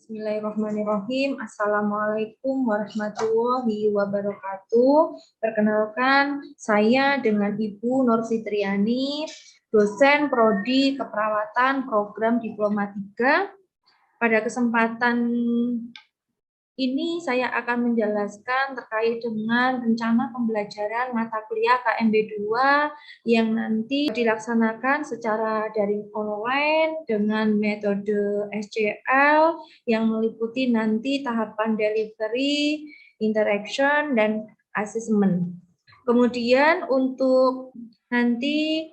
Bismillahirrahmanirrahim. Assalamualaikum warahmatullahi wabarakatuh. Perkenalkan, saya dengan Ibu Nur Fitriani, dosen Prodi Keperawatan Program Diploma 3. Pada kesempatan ini saya akan menjelaskan terkait dengan rencana pembelajaran mata kuliah KMB 2 yang nanti dilaksanakan secara daring online dengan metode SCL yang meliputi nanti tahapan delivery, interaction, dan assessment. Kemudian untuk nanti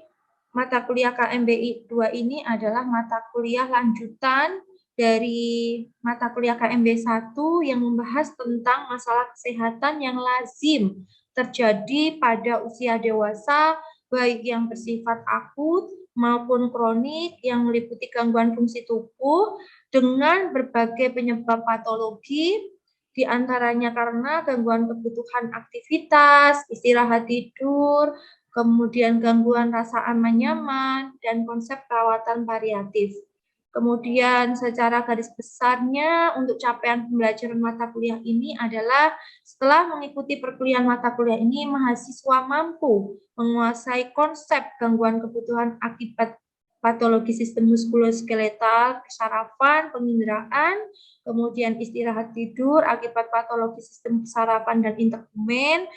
mata kuliah KMB 2 ini adalah mata kuliah lanjutan dari mata kuliah KMB 1 yang membahas tentang masalah kesehatan yang lazim terjadi pada usia dewasa, baik yang bersifat akut maupun kronik yang meliputi gangguan fungsi tubuh dengan berbagai penyebab patologi, diantaranya karena gangguan kebutuhan aktivitas, istirahat tidur, kemudian gangguan rasa aman nyaman, dan konsep perawatan paliatif. Kemudian secara garis besarnya untuk capaian pembelajaran mata kuliah ini adalah setelah mengikuti perkuliahan mata kuliah ini, mahasiswa mampu menguasai konsep gangguan kebutuhan akibat patologi sistem muskuloskeletal, kesarafan, penginderaan, kemudian istirahat tidur akibat patologi sistem kesarafan dan integumen,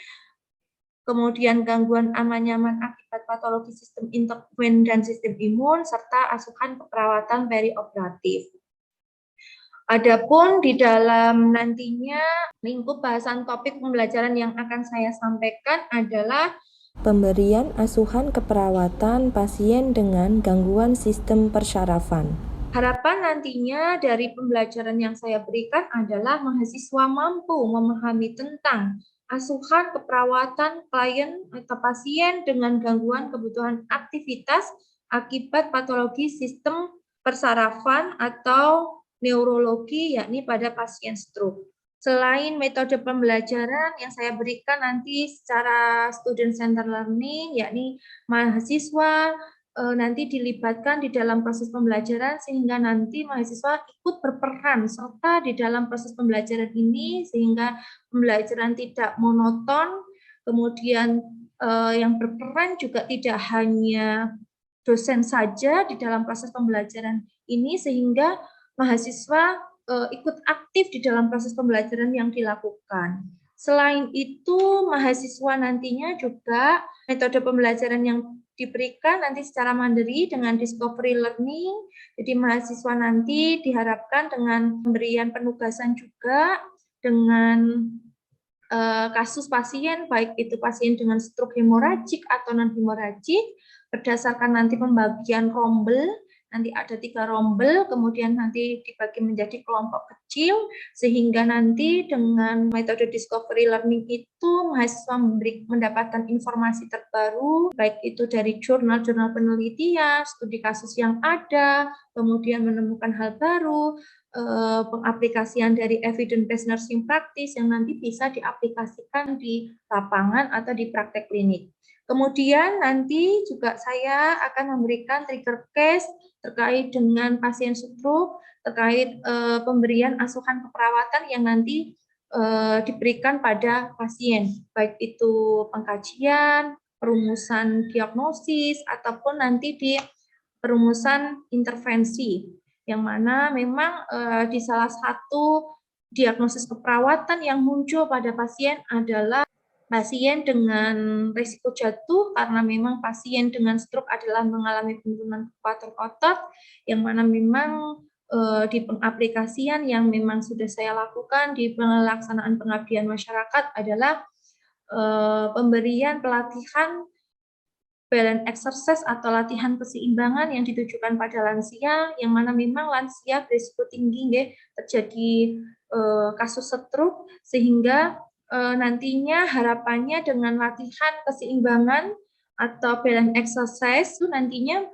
kemudian gangguan aman nyaman akibat patologi sistem integumen dan sistem imun, serta asuhan keperawatan perioperatif. Adapun di dalam nantinya lingkup bahasan topik pembelajaran yang akan saya sampaikan adalah pemberian asuhan keperawatan pasien dengan gangguan sistem persarafan. Harapan nantinya dari pembelajaran yang saya berikan adalah mahasiswa mampu memahami tentang asuhan keperawatan klien atau pasien dengan gangguan kebutuhan aktivitas akibat patologi sistem persarafan atau neurologi, yakni pada pasien stroke. Selain metode pembelajaran yang saya berikan nanti secara student center learning, yakni mahasiswa nanti dilibatkan di dalam proses pembelajaran sehingga nanti mahasiswa ikut berperan serta di dalam proses pembelajaran ini sehingga pembelajaran tidak monoton, kemudian yang berperan juga tidak hanya dosen saja di dalam proses pembelajaran ini sehingga mahasiswa ikut aktif di dalam proses pembelajaran yang dilakukan. Selain itu, mahasiswa nantinya juga metode pembelajaran yang diberikan nanti secara mandiri dengan discovery learning. Jadi mahasiswa nanti diharapkan dengan pemberian penugasan juga dengan kasus pasien, baik itu pasien dengan stroke hemoragik atau non-hemoragik, berdasarkan nanti pembagian rombel. Nanti ada 3 rombel, kemudian nanti dibagi menjadi kelompok kecil, sehingga nanti dengan metode discovery learning itu mahasiswa mendapatkan informasi terbaru, baik itu dari jurnal-jurnal penelitian, studi kasus yang ada, kemudian menemukan hal baru, pengaplikasian dari evidence-based nursing practice yang nanti bisa diaplikasikan di lapangan atau di praktek klinik. Kemudian nanti juga saya akan memberikan trigger case terkait dengan pasien stroke, terkait pemberian asuhan keperawatan yang nanti diberikan pada pasien, baik itu pengkajian, perumusan diagnosis, ataupun nanti di perumusan intervensi, yang mana memang di salah satu diagnosis keperawatan yang muncul pada pasien adalah pasien dengan risiko jatuh karena memang pasien dengan stroke adalah mengalami penurunan kekuatan otot yang mana memang di pengaplikasian yang memang sudah saya lakukan di pelaksanaan pengabdian masyarakat adalah pemberian pelatihan balance exercise atau latihan keseimbangan yang ditujukan pada lansia yang mana memang lansia berisiko tinggi terjadi kasus stroke sehingga nantinya harapannya dengan latihan keseimbangan atau balance exercise itu nantinya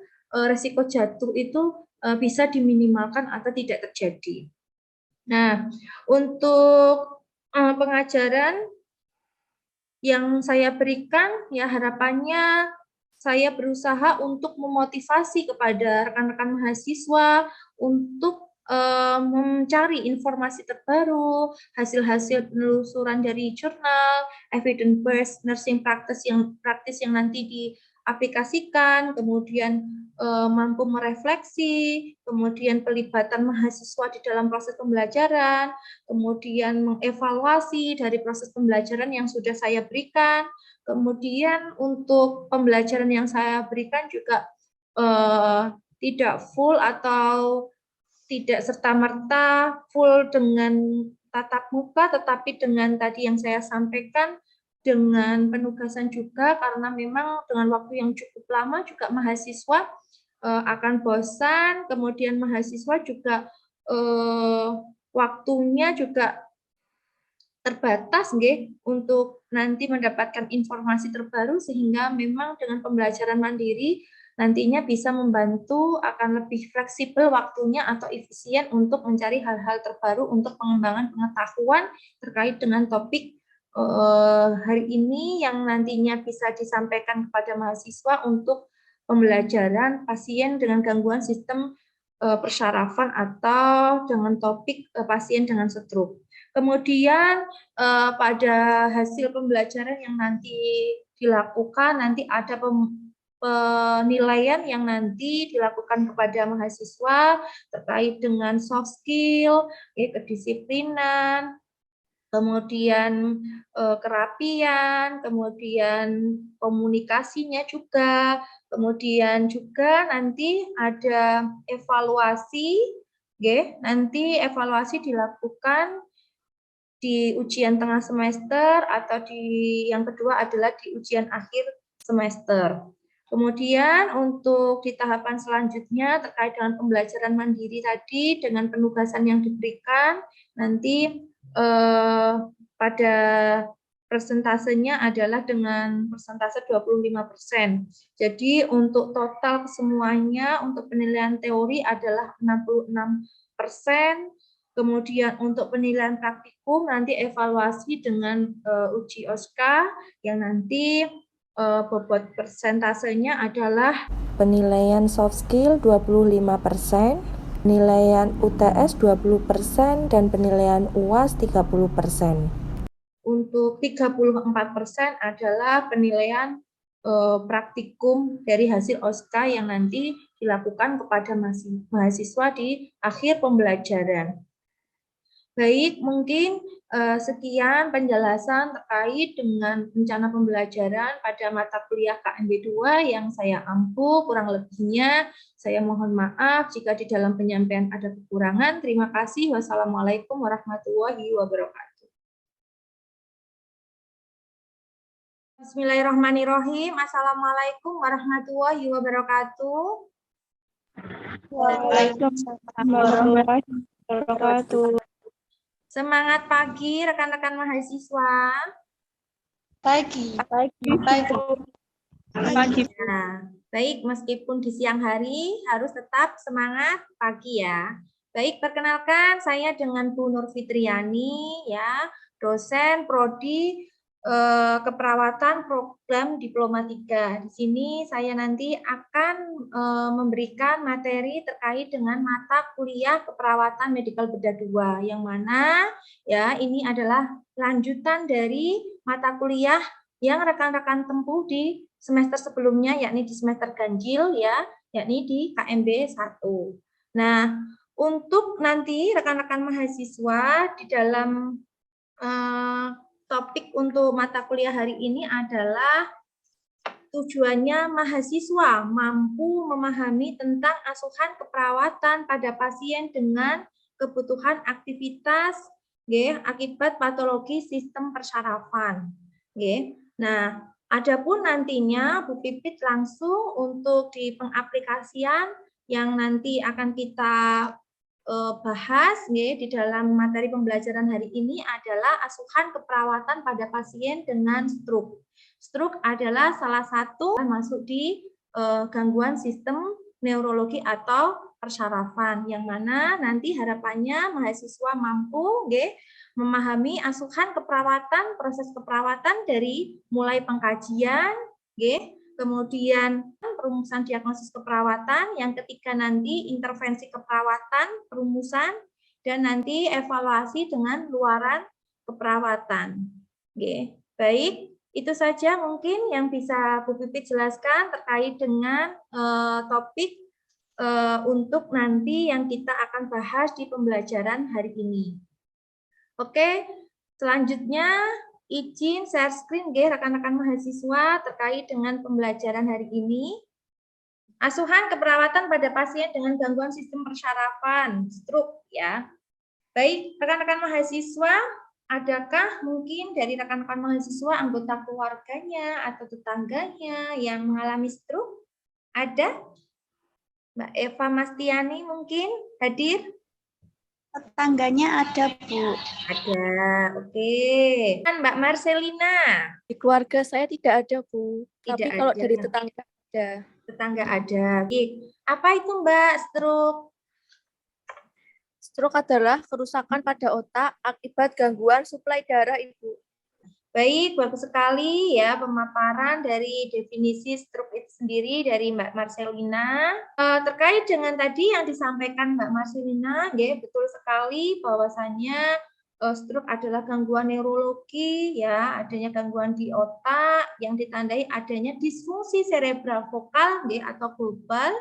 risiko jatuh itu bisa diminimalkan atau tidak terjadi. Nah, untuk pengajaran yang saya berikan ya harapannya saya berusaha untuk memotivasi kepada rekan-rekan mahasiswa untuk mencari informasi terbaru, hasil-hasil penelusuran dari jurnal, evidence-based nursing practice yang nanti diaplikasikan, kemudian mampu merefleksi, kemudian pelibatan mahasiswa di dalam proses pembelajaran, kemudian mengevaluasi dari proses pembelajaran yang sudah saya berikan, kemudian untuk pembelajaran yang saya berikan juga tidak full atau tidak serta-merta full dengan tatap muka, tetapi dengan tadi yang saya sampaikan, dengan penugasan juga, karena memang dengan waktu yang cukup lama juga mahasiswa akan bosan, kemudian mahasiswa juga waktunya juga terbatas nggih untuk nanti mendapatkan informasi terbaru, sehingga memang dengan pembelajaran mandiri nantinya bisa membantu akan lebih fleksibel waktunya atau efisien untuk mencari hal-hal terbaru untuk pengembangan pengetahuan terkait dengan topik hari ini yang nantinya bisa disampaikan kepada mahasiswa untuk pembelajaran pasien dengan gangguan sistem persyarafan atau dengan topik pasien dengan stroke. Kemudian pada hasil pembelajaran yang nanti dilakukan, nanti ada penilaian yang nanti dilakukan kepada mahasiswa terkait dengan soft skill, kedisiplinan, kemudian kerapian, kemudian komunikasinya juga, kemudian juga nanti ada evaluasi, nanti evaluasi dilakukan di ujian tengah semester atau yang kedua adalah di ujian akhir semester. Kemudian untuk di tahapan selanjutnya terkait dengan pembelajaran mandiri tadi dengan penugasan yang diberikan, nanti pada persentasenya adalah dengan persentase 25%. Jadi untuk total semuanya untuk penilaian teori adalah 66%. Kemudian untuk penilaian praktikum nanti evaluasi dengan uji OSCA yang nanti bobot persentasenya adalah penilaian soft skill 25%, penilaian UTS 20%, dan penilaian UAS 30%. Untuk 34% adalah penilaian praktikum dari hasil OSCA yang nanti dilakukan kepada mahasiswa di akhir pembelajaran. Baik, mungkin sekian penjelasan terkait dengan rencana pembelajaran pada mata kuliah KMB 2 yang saya ampuh, kurang lebihnya saya mohon maaf jika di dalam penyampaian ada kekurangan. Terima kasih. Wassalamualaikum warahmatullahi wabarakatuh. Bismillahirrahmanirrahim. Assalamualaikum warahmatullahi wabarakatuh. Waalaikumsalam warahmatullahi wabarakatuh. Semangat pagi rekan-rekan mahasiswa. Pagi. Nah, baik, meskipun di siang hari harus tetap semangat pagi ya. Baik, perkenalkan saya dengan Bu Nur Fitriani ya, dosen prodi keperawatan program Diploma 3. Di sini saya nanti akan memberikan materi terkait dengan mata kuliah keperawatan medikal bedah 2 yang mana ya ini adalah lanjutan dari mata kuliah yang rekan-rekan tempuh di semester sebelumnya yakni di semester ganjil ya, yakni di KMB 1. Nah, untuk nanti rekan-rekan mahasiswa di dalam topik untuk mata kuliah hari ini adalah tujuannya mahasiswa mampu memahami tentang asuhan keperawatan pada pasien dengan kebutuhan aktivitas akibat patologi sistem persyarafan. Nah, adapun nantinya Bu Pipit langsung untuk di pengaplikasian yang nanti akan kita bahas di dalam materi pembelajaran hari ini adalah asuhan keperawatan pada pasien dengan stroke. Stroke adalah salah satu masuk di gangguan sistem neurologi atau persyarafan yang mana nanti harapannya mahasiswa mampu memahami asuhan keperawatan, proses keperawatan dari mulai pengkajian, kemudian perumusan diagnosis keperawatan, yang ketiga nanti intervensi keperawatan, perumusan, dan nanti evaluasi dengan luaran keperawatan. Oke, baik, itu saja mungkin yang bisa Bu Pipit jelaskan terkait dengan topik untuk nanti yang kita akan bahas di pembelajaran hari ini. Oke, selanjutnya izin share screen rekan-rekan mahasiswa terkait dengan pembelajaran hari ini. Asuhan keperawatan pada pasien dengan gangguan sistem persyarafan, stroke ya. Baik, rekan-rekan mahasiswa, adakah mungkin dari rekan-rekan mahasiswa anggota keluarganya atau tetangganya yang mengalami stroke? Ada? Mbak Eva Mastiani mungkin hadir? Tetangganya ada, Bu. Ada, oke. Dan Mbak Marcelina? Di keluarga saya tidak ada, Bu. Tidak Tapi kalau ada. dari tetangga ada. Tetangga ada. Apa itu Mbak stroke? Stroke adalah kerusakan pada otak akibat gangguan suplai darah, Ibu. Baik, bagus sekali ya pemaparan dari definisi stroke itu sendiri dari Mbak Marcelina. Terkait dengan tadi yang disampaikan Mbak Marcelina, ya, betul sekali bahwasannya stroke adalah gangguan neurologi, ya, adanya gangguan di otak yang ditandai adanya disfungsi cerebral vokal, ya, atau global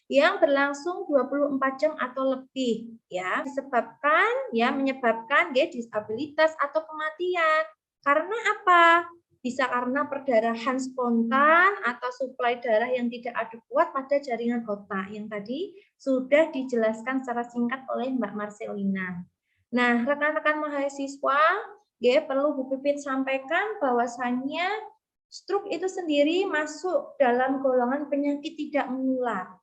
yang berlangsung 24 jam atau lebih, ya, menyebabkan disabilitas atau kematian. Karena apa? Bisa karena perdarahan spontan atau suplai darah yang tidak adekuat pada jaringan otak yang tadi sudah dijelaskan secara singkat oleh Mbak Marcelina. Nah, rekan-rekan mahasiswa, perlu Bu Pipit sampaikan bahwasannya stroke itu sendiri masuk dalam golongan penyakit tidak menular.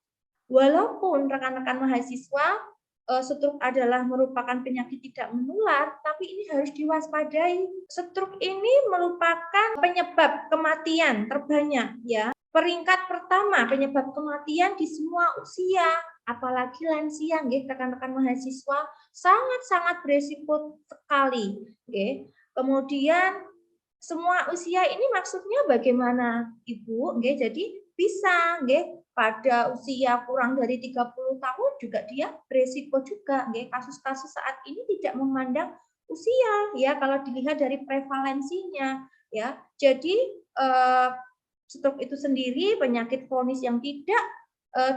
Walaupun rekan-rekan mahasiswa stroke adalah merupakan penyakit tidak menular, tapi ini harus diwaspadai. Stroke ini merupakan penyebab kematian terbanyak, ya. Peringkat pertama penyebab kematian di semua usia, apalagi lansia, rekan-rekan mahasiswa, sangat-sangat berisiko sekali. Kemudian semua usia ini maksudnya bagaimana, Ibu? Jadi bisa, pada usia kurang dari 30 tahun juga dia beresiko juga. Kasus-kasus saat ini tidak memandang usia, ya, kalau dilihat dari prevalensinya, ya. Jadi stroke itu sendiri penyakit kronis yang tidak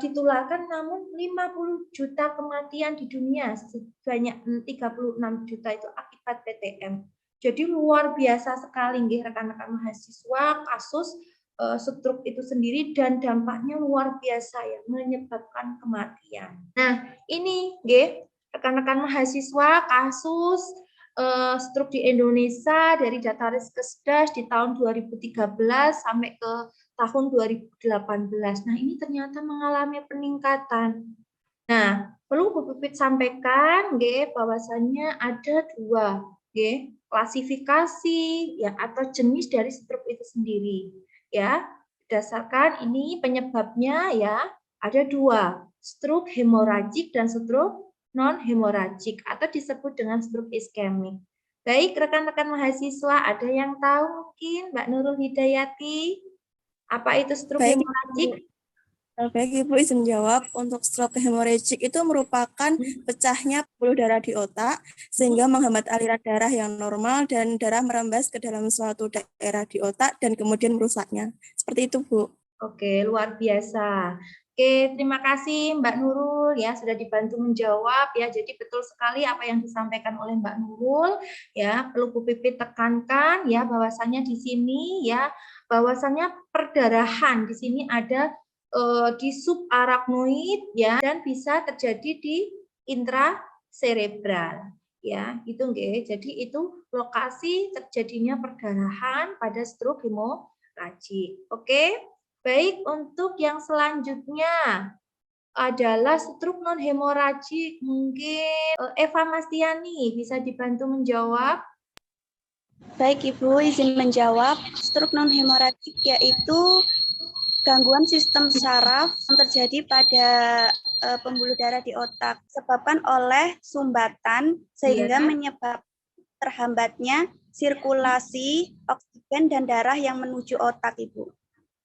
ditularkan, namun 50 juta kematian di dunia, sebanyak 36 juta itu akibat PTM. Jadi luar biasa sekali, rekan-rekan mahasiswa, kasus stroke itu sendiri dan dampaknya luar biasa, ya, menyebabkan kematian. Nah, ini rekan-rekan mahasiswa kasus stroke di Indonesia dari data Riskesdas di tahun 2013 sampai ke tahun 2018. Nah, ini ternyata mengalami peningkatan. Nah, perlu Bu Pipit sampaikan bahwasannya ada dua klasifikasi, ya, atau jenis dari stroke itu sendiri. Ya, berdasarkan ini penyebabnya, ya, ada dua, stroke hemoragik dan stroke non hemoragik atau disebut dengan stroke iskemik. Baik, rekan-rekan mahasiswa, ada yang tahu mungkin Mbak Nurul Hidayati apa itu stroke hemoragik? Baik, Ibu izin jawab. Untuk stroke hemoragik itu merupakan pecahnya pembuluh darah di otak sehingga menghambat aliran darah yang normal dan darah merembes ke dalam suatu daerah di otak dan kemudian merusaknya. Seperti itu, Bu. Oke, luar biasa. Oke, terima kasih Mbak Nurul, ya, sudah dibantu menjawab, ya. Jadi betul sekali apa yang disampaikan oleh Mbak Nurul, ya. Perlu Bu Pipit tekankan, ya, bahwasannya di sini, ya, bahwasannya perdarahan di sini ada di subarachnoid, ya, dan bisa terjadi di intracerebral, ya, gitu nggih. Jadi itu lokasi terjadinya perdarahan pada stroke hemoragik. Oke. Baik, untuk yang selanjutnya adalah stroke non hemoragik. Mungkin Eva Mastiani bisa dibantu menjawab. Baik, Ibu izin menjawab. Stroke non hemoragik yaitu gangguan sistem saraf yang terjadi pada pembuluh darah di otak disebabkan oleh sumbatan sehingga menyebabkan terhambatnya sirkulasi oksigen dan darah yang menuju otak, Ibu.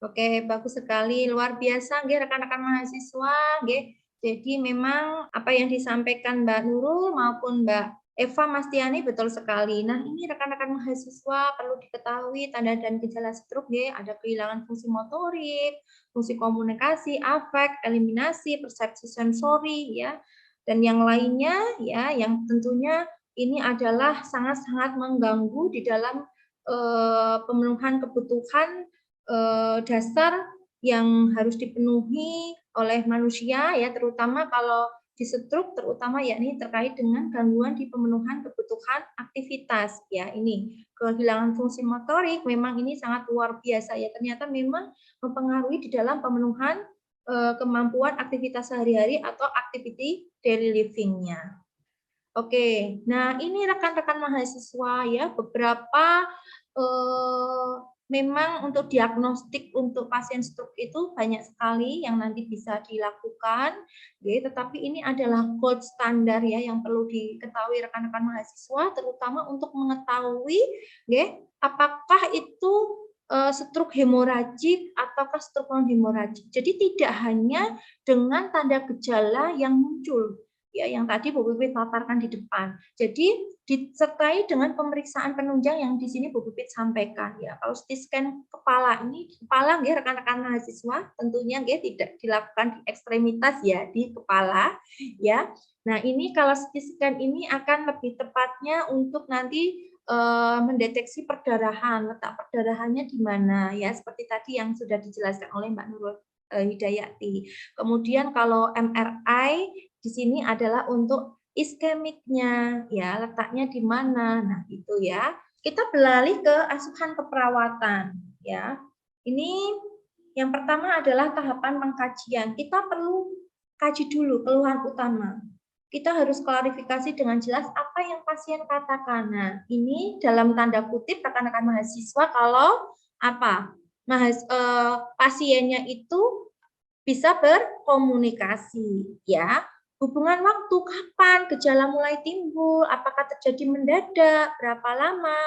Oke, bagus sekali, luar biasa nggih rekan-rekan mahasiswa nggih. Jadi memang apa yang disampaikan Mbak Nurul maupun Mbak Eva Mastiani betul sekali. Nah, ini rekan-rekan mahasiswa perlu diketahui tanda dan gejala stroke nggih, ada kehilangan fungsi motorik, fungsi komunikasi, afek, eliminasi, persepsi sensori ya. Dan yang lainnya ya yang tentunya ini adalah sangat-sangat mengganggu di dalam pemenuhan kebutuhan dasar yang harus dipenuhi oleh manusia ya, terutama kalau di stroke terutama yakni terkait dengan gangguan di pemenuhan kebutuhan aktivitas ya. Ini kehilangan fungsi motorik memang ini sangat luar biasa ya, ternyata memang mempengaruhi di dalam pemenuhan kemampuan aktivitas sehari-hari atau activity daily living-nya. Oke, nah ini rekan-rekan mahasiswa ya, beberapa memang untuk diagnostik untuk pasien stroke itu banyak sekali yang nanti bisa dilakukan, ya, tetapi ini adalah gold standar ya yang perlu diketahui rekan-rekan mahasiswa, terutama untuk mengetahui ya, apakah itu stroke hemoragik ataukah stroke non hemoragik. Jadi tidak hanya dengan tanda gejala yang muncul ya yang tadi Bu Pipit paparkan di depan. Jadi disertai dengan pemeriksaan penunjang yang di sini Bu Pipit sampaikan ya. Kalau CT scan kepala ini kepala nggih rekan-rekan mahasiswa tentunya nggih tidak dilakukan di ekstremitas ya, di kepala ya. Nah, ini kalau CT scan ini akan lebih tepatnya untuk nanti mendeteksi perdarahan, letak perdarahannya di mana ya, seperti tadi yang sudah dijelaskan oleh Mbak Nurul Hidayati. Kemudian kalau MRI di sini adalah untuk iskemiknya, ya letaknya di mana. Nah itu ya. Kita beralih ke asuhan keperawatan, ya. Ini yang pertama adalah tahapan pengkajian. Kita perlu kaji dulu keluhan utama. Kita harus klarifikasi dengan jelas apa yang pasien katakan. Nah, ini dalam tanda kutip rekan-rekan mahasiswa kalau apa? Pasiennya itu bisa berkomunikasi, ya. Hubungan waktu, kapan gejala mulai timbul, apakah terjadi mendadak, berapa lama,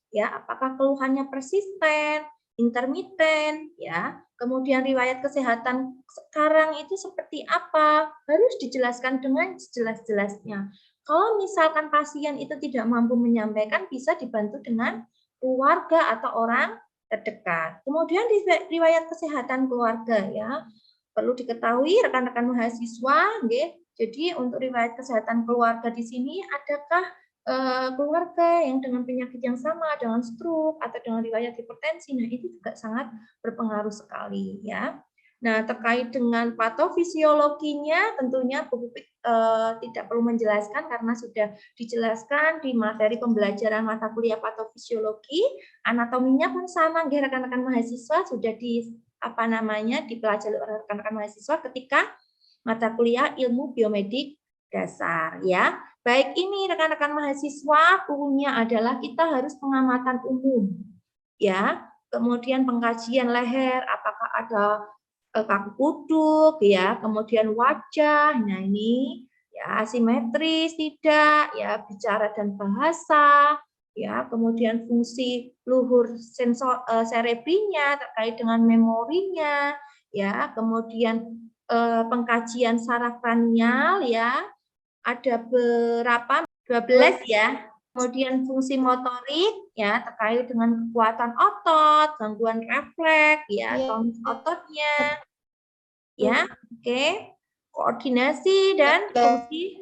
ya, apakah keluhannya persisten, intermiten, ya. Kemudian riwayat kesehatan sekarang itu seperti apa, harus dijelaskan dengan jelas-jelasnya. Kalau misalkan pasien itu tidak mampu menyampaikan, bisa dibantu dengan keluarga atau orang terdekat. Kemudian riwayat kesehatan keluarga ya. Perlu diketahui rekan-rekan mahasiswa, nggih. Jadi untuk riwayat kesehatan keluarga di sini adakah keluarga yang dengan penyakit yang sama dengan stroke atau dengan riwayat hipertensi. Nah, itu juga sangat berpengaruh sekali ya. Nah, terkait dengan patofisiologinya tentunya Bu Pupik tidak perlu menjelaskan karena sudah dijelaskan di materi pembelajaran mata kuliah patofisiologi. Anatominya pun sama, rekan-rekan mahasiswa sudah dipelajari oleh rekan-rekan mahasiswa ketika mata kuliah ilmu biomedik dasar ya. Baik, ini rekan-rekan mahasiswa, punya adalah kita harus pengamatan umum ya. Kemudian pengkajian leher, apakah ada kaku kuduk ya, kemudian wajah. Nah, ini ya asimetris tidak ya, bicara dan bahasa ya, kemudian fungsi luhur sensor serebrinya terkait dengan memorinya ya, kemudian pengkajian saraf kranial ya, ada berapa 12 ya. Kemudian fungsi motorik ya terkait dengan kekuatan otot, gangguan refleks ya, tonus ototnya ya, oke. Koordinasi dan fungsi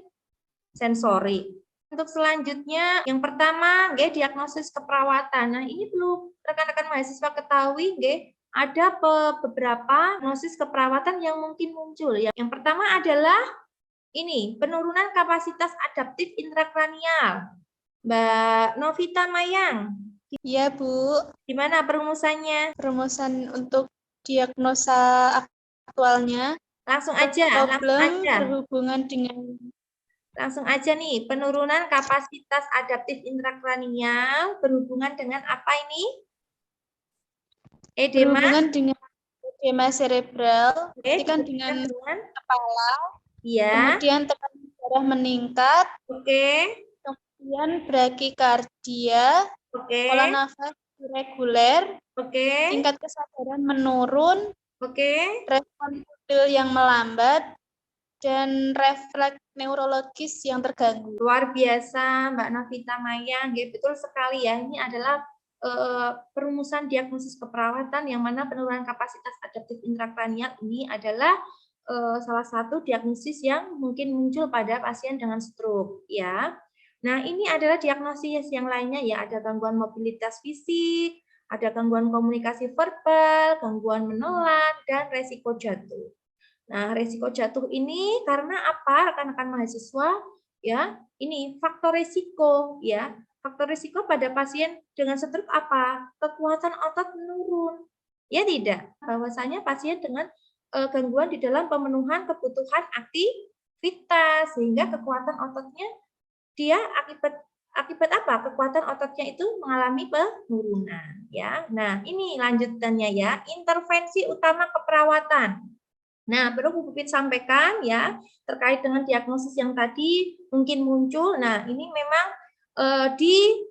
sensori. Untuk selanjutnya, yang pertama, diagnosis keperawatan. Nah, ini perlu rekan-rekan mahasiswa ketahui, ada beberapa diagnosis keperawatan yang mungkin muncul. Yang pertama adalah ini, penurunan kapasitas adaptif intrakranial. Mbak Novita Mayang. Iya, Bu. Gimana perumusannya? Perumusan untuk diagnosa aktualnya. Langsung aja, berhubungan dengan langsung aja nih, penurunan kapasitas adaptif intrakranial berhubungan dengan apa ini? Edema? Berhubungan dengan edema cerebral, kan dengan kepala. Iya. Kemudian tekanan darah meningkat. Oke. Kemudian brakikardia. Oke. Pola nafas irreguler, Oke. tingkat kesadaran menurun, Oke. respon pupil yang melambat, dan refleks neurologis yang terganggu. Luar biasa Mbak Navita Maya, nggih, betul sekali ya. Ini adalah perumusan diagnosis keperawatan yang mana penurunan kapasitas adaptif intrakranial ini adalah salah satu diagnosis yang mungkin muncul pada pasien dengan stroke ya. Nah, ini adalah diagnosis yang lainnya ya, ada gangguan mobilitas fisik, ada gangguan komunikasi verbal, gangguan menelan, dan resiko jatuh. Nah, resiko jatuh ini karena apa, rekan-rekan mahasiswa? Ya, ini faktor resiko ya. Faktor resiko pada pasien dengan stroke apa? Kekuatan otot menurun. Ya tidak, bahwasanya pasien dengan gangguan di dalam pemenuhan kebutuhan aktivitas sehingga kekuatan ototnya dia akibat apa? Kekuatan ototnya itu mengalami penurunan ya. Nah, ini lanjutannya ya, intervensi utama keperawatan. Nah, perlu Bu Pipit sampaikan ya, terkait dengan diagnosis yang tadi mungkin muncul. Nah, ini memang di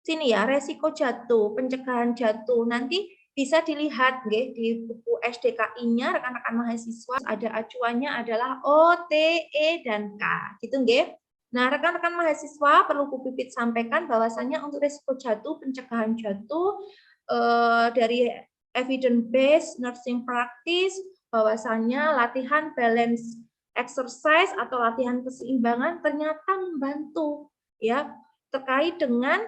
sini ya, resiko jatuh, pencegahan jatuh. Nanti bisa dilihat nggih di buku SDKI-nya rekan-rekan mahasiswa, ada acuannya adalah O, T, E, dan K. Gitu nggih. Nah, rekan-rekan mahasiswa perlu Bu Pipit sampaikan bahwasannya untuk resiko jatuh, pencegahan jatuh dari evidence based nursing practice, bahwasannya latihan balance exercise atau latihan keseimbangan ternyata membantu ya terkait dengan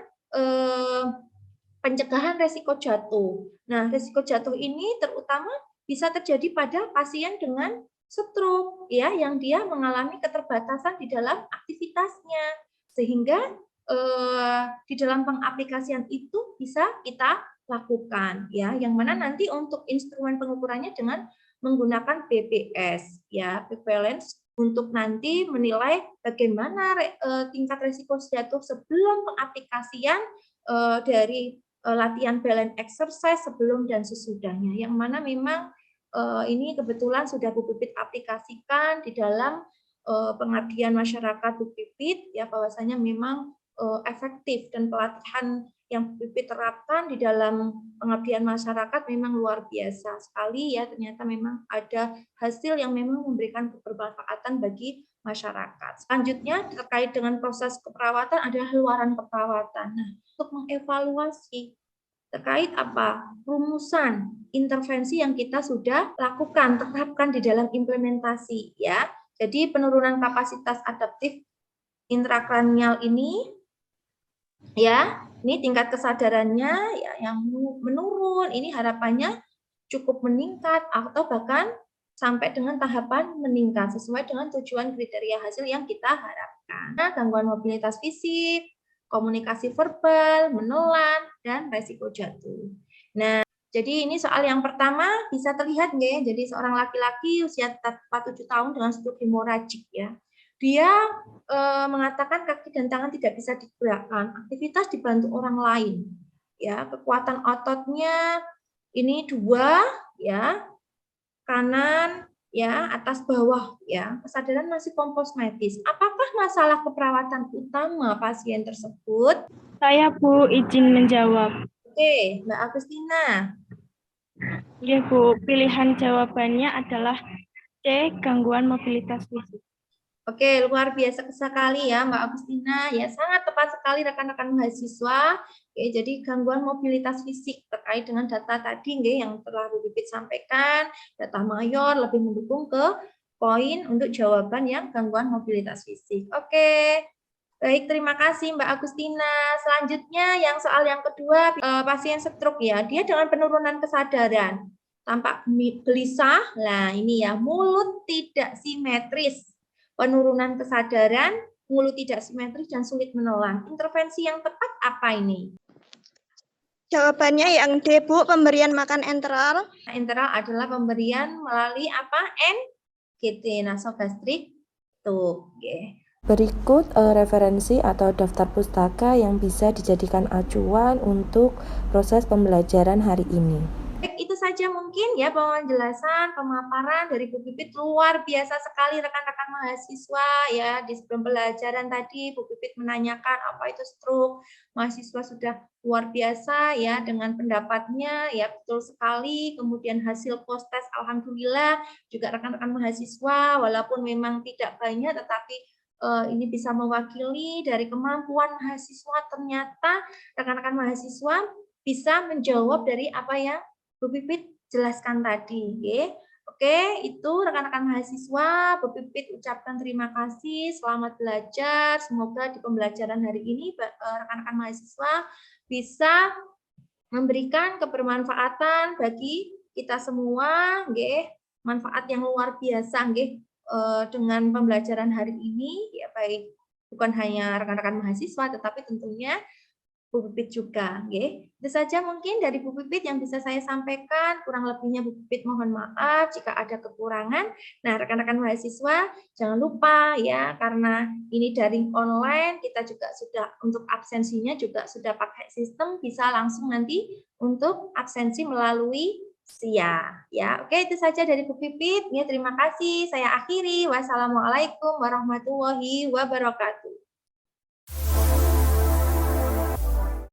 pencegahan resiko jatuh. Nah, resiko jatuh ini terutama bisa terjadi pada pasien dengan stroke ya yang dia mengalami keterbatasan di dalam aktivitasnya sehingga di dalam pengaplikasian itu bisa kita lakukan ya yang mana nanti untuk instrumen pengukurannya dengan menggunakan BPS ya, prevalence, untuk nanti menilai bagaimana tingkat risiko jatuh sebelum pengaplikasian dari latihan balance exercise sebelum dan sesudahnya, yang mana memang ini kebetulan sudah Bu Pipit aplikasikan di dalam pengabdian masyarakat Bu Pipit ya, bahwasanya memang efektif dan pelatihan yang Pipit terapkan di dalam pengabdian masyarakat memang luar biasa sekali ya, ternyata memang ada hasil yang memang memberikan kebermanfaatan bagi masyarakat. Selanjutnya terkait dengan proses keperawatan adalah luaran keperawatan. Nah, untuk mengevaluasi terkait apa? Rumusan intervensi yang kita sudah lakukan, terapkan di dalam implementasi ya. Jadi penurunan kapasitas adaptif intrakranial ini ya, ini tingkat kesadarannya ya, yang menurun, ini harapannya cukup meningkat atau bahkan sampai dengan tahapan meningkat sesuai dengan tujuan kriteria hasil yang kita harapkan. Nah, gangguan mobilitas fisik, komunikasi verbal, menelan, dan resiko jatuh. Nah, jadi ini soal yang pertama bisa terlihat nggak? Jadi seorang laki-laki usia 47 tahun dengan stroke hemoragik ya. Dia mengatakan kaki dan tangan tidak bisa digerakkan, aktivitas dibantu orang lain. Ya, kekuatan ototnya ini 2 ya, kanan ya, atas bawah ya. Kesadaran masih komposmetis. Apakah masalah keperawatan utama pasien tersebut? Saya Bu izin menjawab. Oke, Mbak Agustina. Ya Bu, pilihan jawabannya adalah C, gangguan mobilitas fisik. Oke, luar biasa sekali ya Mbak Agustina. Ya, sangat tepat sekali rekan-rekan mahasiswa. Oke, jadi gangguan mobilitas fisik terkait dengan data tadi yang telah Bu Pipit sampaikan, data mayor lebih mendukung ke poin untuk jawaban yang gangguan mobilitas fisik. Oke. Baik, terima kasih Mbak Agustina. Selanjutnya yang soal yang kedua, pasien stroke ya. Dia dengan penurunan kesadaran, tampak gelisah. Nah, ini ya, mulut tidak simetris. Penurunan kesadaran, mulut tidak simetris, dan sulit menelan. Intervensi yang tepat apa ini? Jawabannya yang D, Bu, pemberian makan enteral. Enteral adalah pemberian melalui apa? NGT, nasogastrik tube. Okay. Berikut referensi atau daftar pustaka yang bisa dijadikan acuan untuk proses pembelajaran hari ini. Baik, itu saja mungkin ya penjelasan, pemaparan dari Bu Pipit. Luar biasa sekali rekan-rekan mahasiswa ya. Di sebelum pembelajaran tadi Bu Pipit menanyakan apa itu stroke. Mahasiswa sudah luar biasa ya dengan pendapatnya ya, betul sekali. Kemudian hasil post test alhamdulillah juga rekan-rekan mahasiswa walaupun memang tidak banyak tetapi ini bisa mewakili dari kemampuan mahasiswa. Ternyata rekan-rekan mahasiswa bisa menjawab dari apa yang Bu Pipit jelaskan tadi. Oke, itu rekan-rekan mahasiswa, Bu Pipit ucapkan terima kasih, selamat belajar. Semoga di pembelajaran hari ini rekan-rekan mahasiswa bisa memberikan kebermanfaatan bagi kita semua, manfaat yang luar biasa dengan pembelajaran hari ini, ya baik bukan hanya rekan-rekan mahasiswa, tetapi tentunya Bu Pipit juga. Itu saja mungkin dari Bu Pipit yang bisa saya sampaikan. Kurang lebihnya Bu Pipit mohon maaf jika ada kekurangan. Nah, rekan-rekan mahasiswa jangan lupa ya, karena ini daring online, kita juga sudah untuk absensinya juga sudah pakai sistem, bisa langsung nanti untuk absensi melalui SIA. Ya, oke, itu saja dari Bu Pipit. Ya, terima kasih. Saya akhiri. Wassalamualaikum warahmatullahi wabarakatuh.